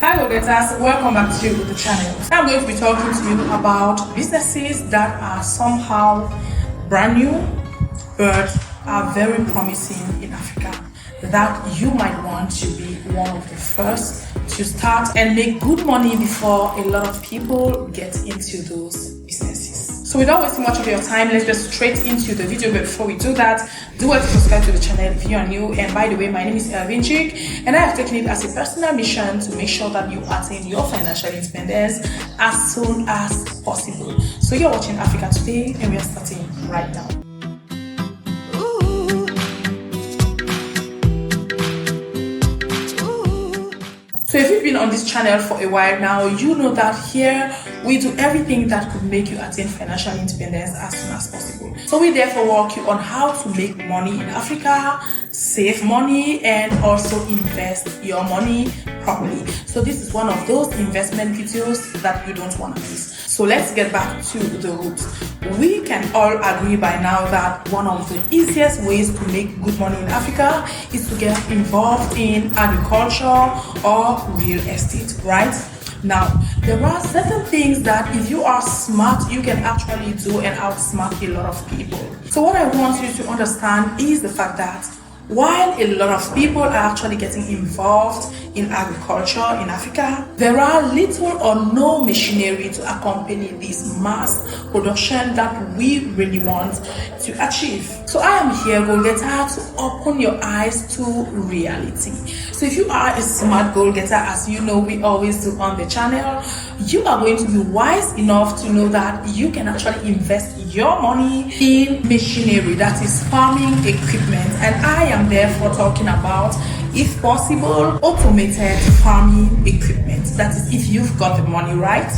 Hi Odetas, welcome back to the channel. I'm going to be talking to you about businesses that are somehow brand new but are very promising in Africa that you might want to be one of the first to start and make good money before a lot of people get into those businesses. So without wasting much of your time, let's just straight into the video. But before we do that, do well to subscribe to the channel if you are new. And by the way, my name is Elvinjik, and I have taken it as a personal mission to make sure that you attain your financial independence as soon as possible. So you're watching Africa Today, and we are starting right now. So if you've been on this channel for a while now, you know that here we do everything that could make you attain financial independence as soon as possible. So we therefore walk you on how to make money in Africa, save money, and also invest your money properly. So this is one of those investment videos that you don't want to miss. So let's get back to the roots. We can all agree by now that one of the easiest ways to make good money in Africa is to get involved in agriculture or real estate, right? Now, there are certain things that if you are smart, you can actually do and outsmart a lot of people. So what I want you to understand is the fact that while a lot of people are actually getting involved in agriculture in Africa, there are little or no machinery to accompany this mass production that we really want to achieve. So I am here, goal-getter, to open your eyes to reality. So if you are a smart goal-getter, as you know we always do on the channel, you are going to be wise enough to know that you can actually invest your money in machinery, that is farming equipment. And I am therefore talking about, if possible, automated farming equipment. That is if you've got the money, right?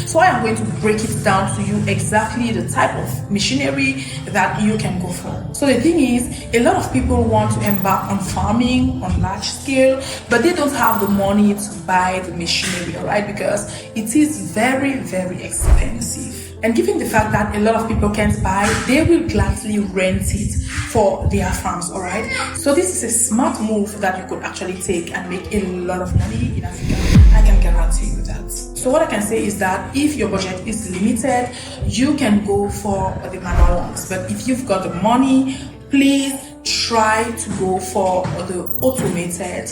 So I am going to break it down to you exactly the type of machinery that you can go for. So the thing is, a lot of people want to embark on farming on large scale, but they don't have the money to buy the machinery, right? Because it is very, very expensive. And given the fact that a lot of people can't buy, they will gladly rent it for their farms, all right? So this is a smart move that you could actually take and make a lot of money in Africa. I can guarantee you that. So what I can say is that if your budget is limited, you can go for the manual ones. But if you've got the money, please try to go for the automated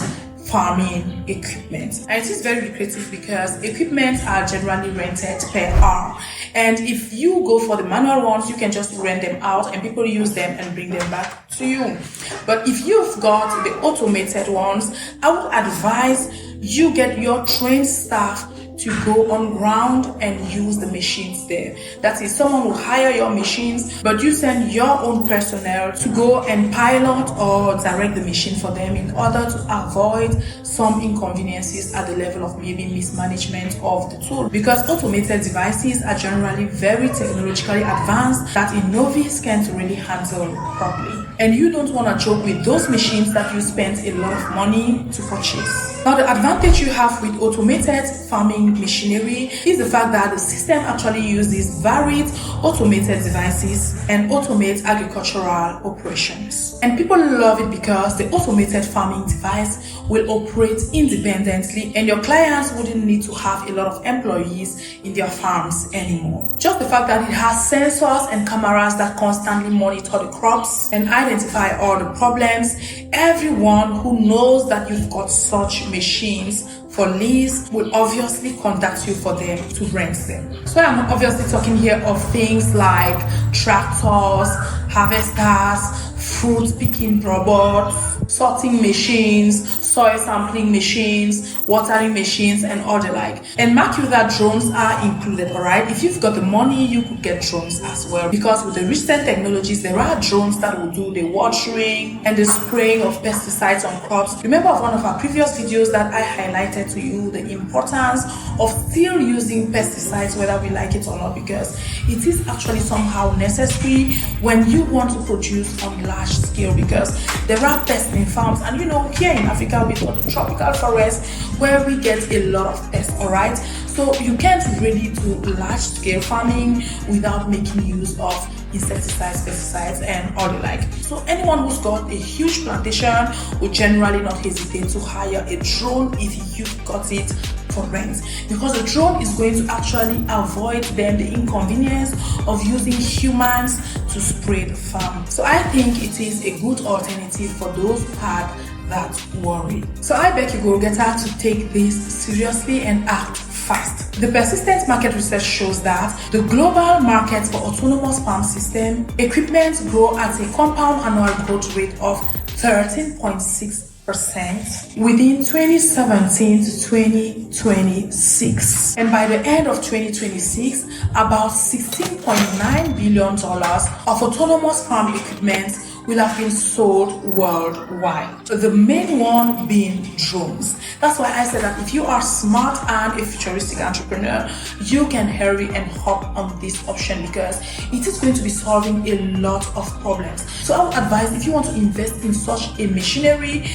farming equipment. And it is very lucrative because equipment are generally rented per hour, and if you go for the manual ones, you can just rent them out and people use them and bring them back to you. But if you've got the automated ones, I would advise you get your trained staff to go on ground and use the machines there. That is, someone will hire your machines, but you send your own personnel to go and pilot or direct the machine for them in order to avoid some inconveniences at the level of maybe mismanagement of the tool. Because automated devices are generally very technologically advanced that a novice can't really handle properly. And you don't want to joke with those machines that you spent a lot of money to purchase. Now, the advantage you have with automated farming machinery is the fact that the system actually uses varied automated devices and automates agricultural operations. And people love it because the automated farming device will operate independently and your clients wouldn't need to have a lot of employees in their farms anymore. Just the fact that it has sensors and cameras that constantly monitor the crops and identify all the problems, everyone who knows that you've got such machines for lease will obviously contact you for them to rent them. So I'm obviously talking here of things like tractors, harvesters, fruit picking robots, sorting machines, soil sampling machines, watering machines, and all the like. And mark you that drones are included, alright? If you've got the money, you could get drones as well. Because with the recent technologies, there are drones that will do the watering and the spraying of pesticides on crops. Remember one of our previous videos that I highlighted to you the importance of still using pesticides, whether we like it or not, because it is actually somehow necessary when you want to produce on large scale, because there are pests in farms. And you know, here in Africa, we've got the tropical forest where we get a lot of pests, all right? So you can't really do large scale farming without making use of insecticides, pesticides, and all the like. So anyone who's got a huge plantation would generally not hesitate to hire a drone if you've got it for rent, because the drone is going to actually avoid them the inconvenience of using humans to spray the farm. So I think it is a good alternative for those who had that worry. So I beg you, go-getter, to take this seriously and act fast. The persistent market research shows that the global market for autonomous farm system equipment grow at a compound annual growth rate of 13.6% within 2017 to 2026. And by the end of 2026, about $16.9 billion of autonomous farm equipment will have been sold worldwide. The main one being drones. That's why I said that if you are smart and a futuristic entrepreneur, you can hurry and hop on this option, because it is going to be solving a lot of problems. So I would advise, if you want to invest in such a machinery,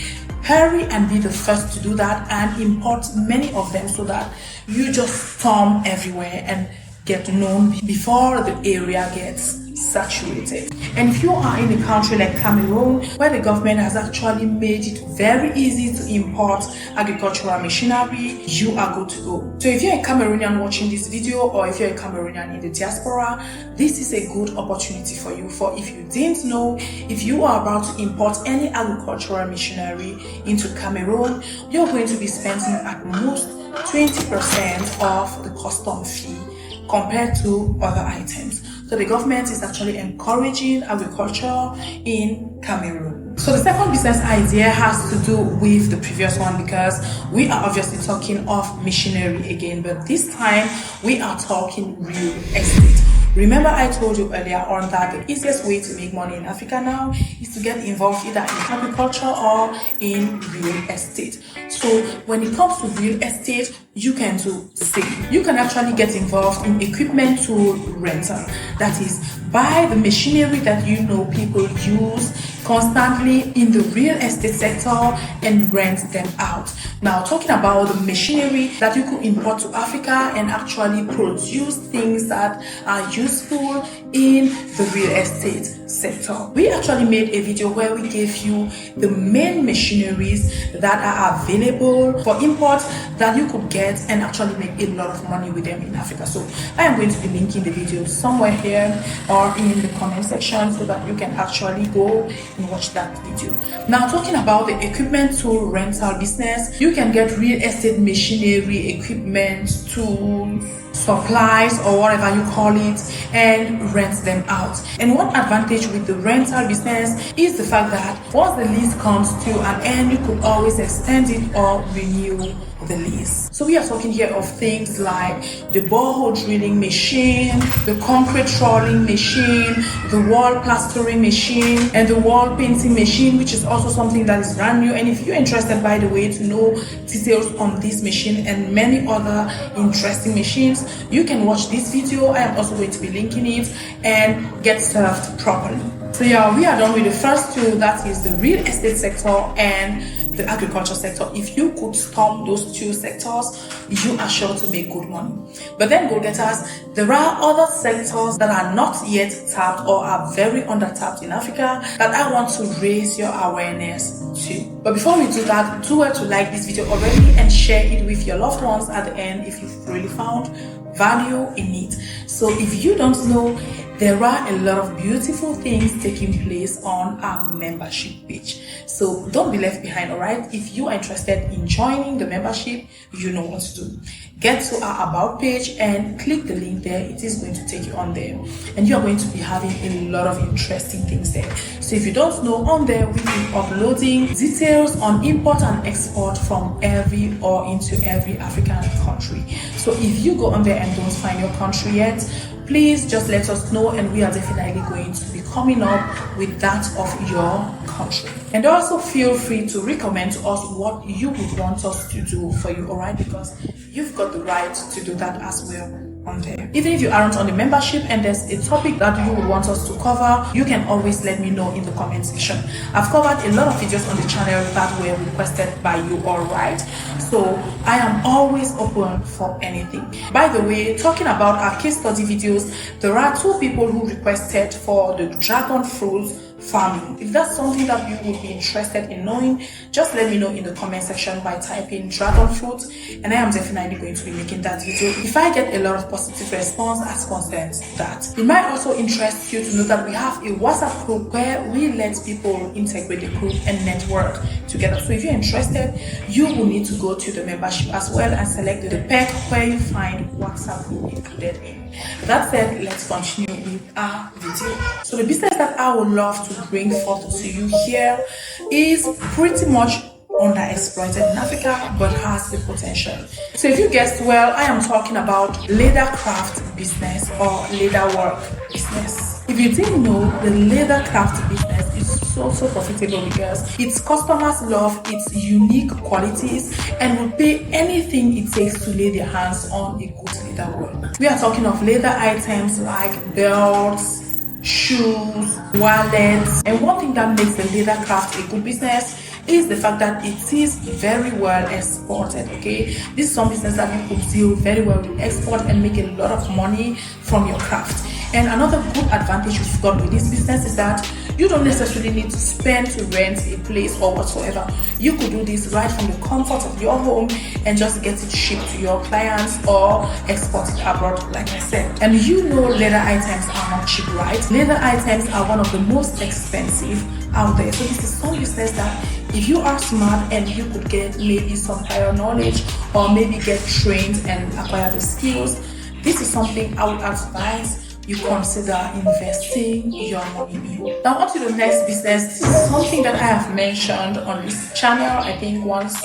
hurry and be the first to do that and import many of them, so that you just storm everywhere and get known before the area gets saturated. And if you are in a country like Cameroon, where the government has actually made it very easy to import agricultural machinery, you are good to go. So if you're a Cameroonian watching this video, or if you're a Cameroonian in the diaspora, this is a good opportunity for you. For if you didn't know, if you are about to import any agricultural machinery into Cameroon, you're going to be spending at most 20% of the custom fee compared to other items. So the government is actually encouraging agriculture in Cameroon. So the second business idea has to do with the previous one, because we are obviously talking of machinery again, but this time we are talking real estate. Remember, I told you earlier on that the easiest way to make money in Africa now is to get involved either in agriculture or in real estate. So when it comes to real estate, you can do same. You can actually get involved in equipment tool rental. That is, buy the machinery that you know people use constantly in the real estate sector and rent them out. Now, talking about the machinery that you could import to Africa and actually produce things that are useful in the real estate sector. We actually made a video where we gave you the main machineries that are available for import that you could get and actually make a lot of money with them in Africa. So I am going to be linking the video somewhere here or in the comment section, so that you can actually go and watch that video. Now, talking about the equipment tool rental business, you can get real estate machinery, equipment, tools, supplies, or whatever you call it, and rent them out. And one advantage with the rental business is the fact that once the lease comes to an end, you could always extend it or renew the lease. So we are talking here of things like the borehole drilling machine, the concrete rolling machine, the wall plastering machine, and the wall painting machine, which is also something that is brand new. And if you're interested, by the way, to know details on this machine and many other interesting machines, you can watch this video. I am also going to be linking it, and get served properly. So yeah, we are done with the first two, that is the real estate sector and the agriculture sector. If you could storm those two sectors, you are sure to make good money. But then, go-getters, there are other sectors that are not yet tapped or are very under-tapped in Africa that I want to raise your awareness to. But before we do that, do well to like this video already and share it with your loved ones at the end if you've really found value in it. So if you don't know, there are a lot of beautiful things taking place on our membership page. So don't be left behind, alright? If you are interested in joining the membership, you know what to do. Get to our About page and click the link there. It is going to take you on there. And you are going to be having a lot of interesting things there. So if you don't know, on there we will be uploading details on import and export from every or into every African country. So if you go on there and don't find your country yet, please just let us know, and we are definitely going to be coming up with that of your country. And also feel free to recommend to us what you would want us to do for you, alright? Because you've got the right to do that as well on there. Even if you aren't on the membership and there's a topic that you would want us to cover, you can always let me know in the comment section. I've covered a lot of videos on the channel that were requested by you, alright? So I am always open for anything. By the way, talking about our case study videos, there are 2 people who requested for the dragon fruit farming. If that's something that you would be interested in knowing, just let me know in the comment section by typing dragon fruit, and I am definitely going to be making that video if I get a lot of positive response as concerns that. It might also interest you to know that we have a WhatsApp group where we let people integrate the group and network together. So if you're interested, you will need to go to the membership as well and select the pack where you find WhatsApp group included in. That said, let's continue with our video. So the business that I would love to bring forth to you here is pretty much underexploited in Africa but has the potential. So if you guessed well, I am talking about leather craft business or leather work business. If you didn't know, the leather craft business is so profitable because its customers love its unique qualities and will pay anything it takes to lay their hands on a good leather work. We are talking of leather items like belts, shoes, wallets, and one thing that makes the leather craft a good business is the fact that it is very well exported. Okay, this is some business that you could deal very well with export and make a lot of money from your craft. And another good advantage you've got with this business is that you don't necessarily need to spend to rent a place or whatsoever. You could do this right from the comfort of your home and just get it shipped to your clients or export it abroad, like I said. And you know leather items are not cheap, right? Leather items are one of the most expensive out there. So this is some business that if you are smart and you could get maybe some prior knowledge or maybe get trained and acquire the skills, this is something I would advise you consider investing your money in. Now on to the next business. This is something that I have mentioned on this channel I think once,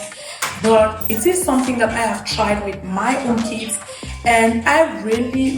but it is something that I have tried with my own kids and I really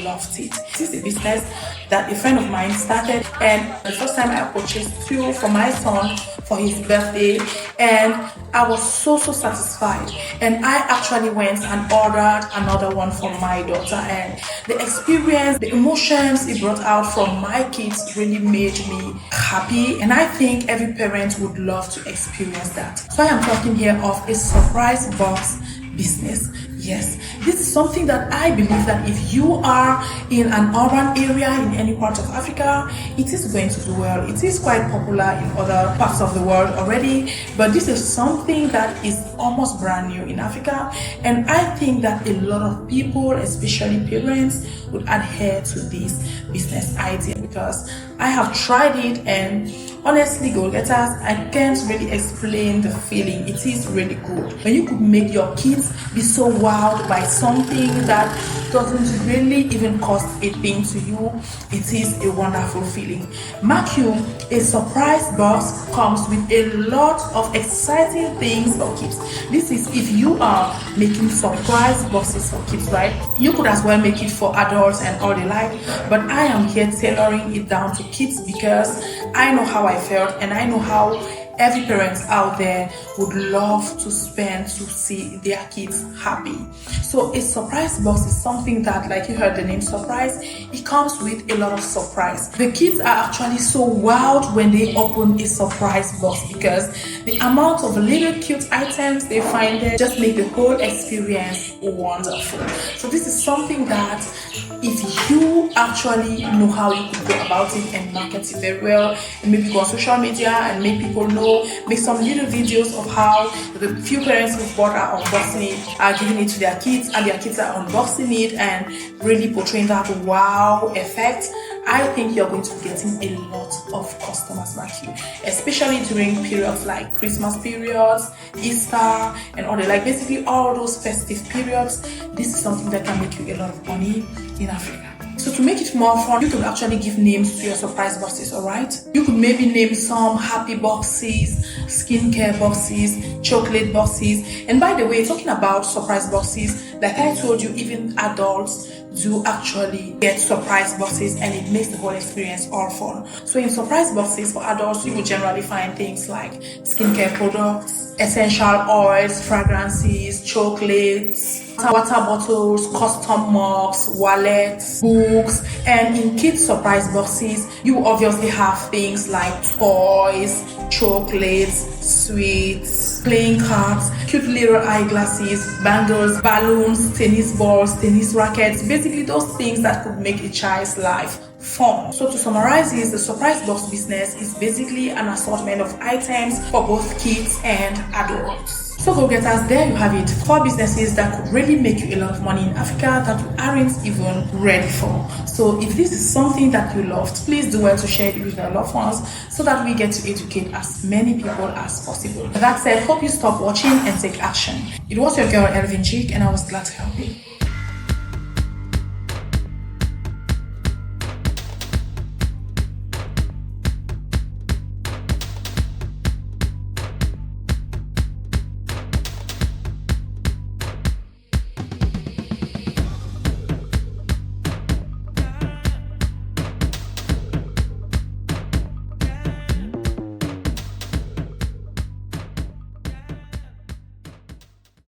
loved it. This is a business that a friend of mine started, and the first time I purchased two for my son for his birthday, and I was so satisfied, and I actually went and ordered another one for my daughter, and the experience, the emotions it brought out from my kids really made me happy, and I think every parent would love to experience that. So I am talking here of a surprise box business. Yes, this is something that I believe that if you are in an urban area in any part of Africa, it is going to do well. It is quite popular in other parts of the world already, but this is something that is almost brand new in Africa, and I think that a lot of people, especially parents, would adhere to this business idea because I have tried it, and honestly, go-getters, I can't really explain the feeling. It is really good when you could make your kids be so wowed by something that doesn't really even cost a thing to you. It is a wonderful feeling. Mark you, a surprise box comes with a lot of exciting things for kids. This is if you are making surprise boxes for kids, right? You could as well make it for adults and all the like, but I am here tailoring it down to kids because I know how I felt, and I know how every parent out there would love to spend to see their kids happy. So a surprise box is something that, like you heard the name surprise, it comes with a lot of surprise. The kids are actually so wowed when they open a surprise box because the amount of little cute items they find there just make the whole experience wonderful. So this is something that if you actually know how you could go about it and market it very well, and maybe go on social media and make people know, make some little videos of how the few parents who bought are unboxing it, are giving it to their kids, and their kids are unboxing it and really portraying that wow effect, I think you're going to be getting a lot of customers like you, especially during periods like Christmas periods, Easter, and all the like, basically all those festive periods. This is something that can make you a lot of money in Africa. So to make it more fun, you could actually give names to your surprise boxes, alright? You could maybe name some happy boxes, skincare boxes, chocolate boxes. And by the way, talking about surprise boxes, like I told you, even adults do actually get surprise boxes, and it makes the whole experience all fun. So in surprise boxes for adults, you will generally find things like skincare products, essential oils, fragrances, chocolates, water bottles, custom mugs, wallets, books. And in kids surprise boxes, you obviously have things like toys, chocolates, sweets, playing cards, cute little eyeglasses, bangles, balloons, tennis balls, tennis rackets, basically those things that could make a child's life fun. So to summarize this, the surprise box business is basically an assortment of items for both kids and adults. So go getters, there you have it, 4 businesses that could really make you a lot of money in Africa that you aren't even ready for. So if this is something that you loved, please do well to share it with your loved ones so that we get to educate as many people as possible. That said, hope you stop watching and take action. It was your girl Elvin Chick, and I was glad to help you.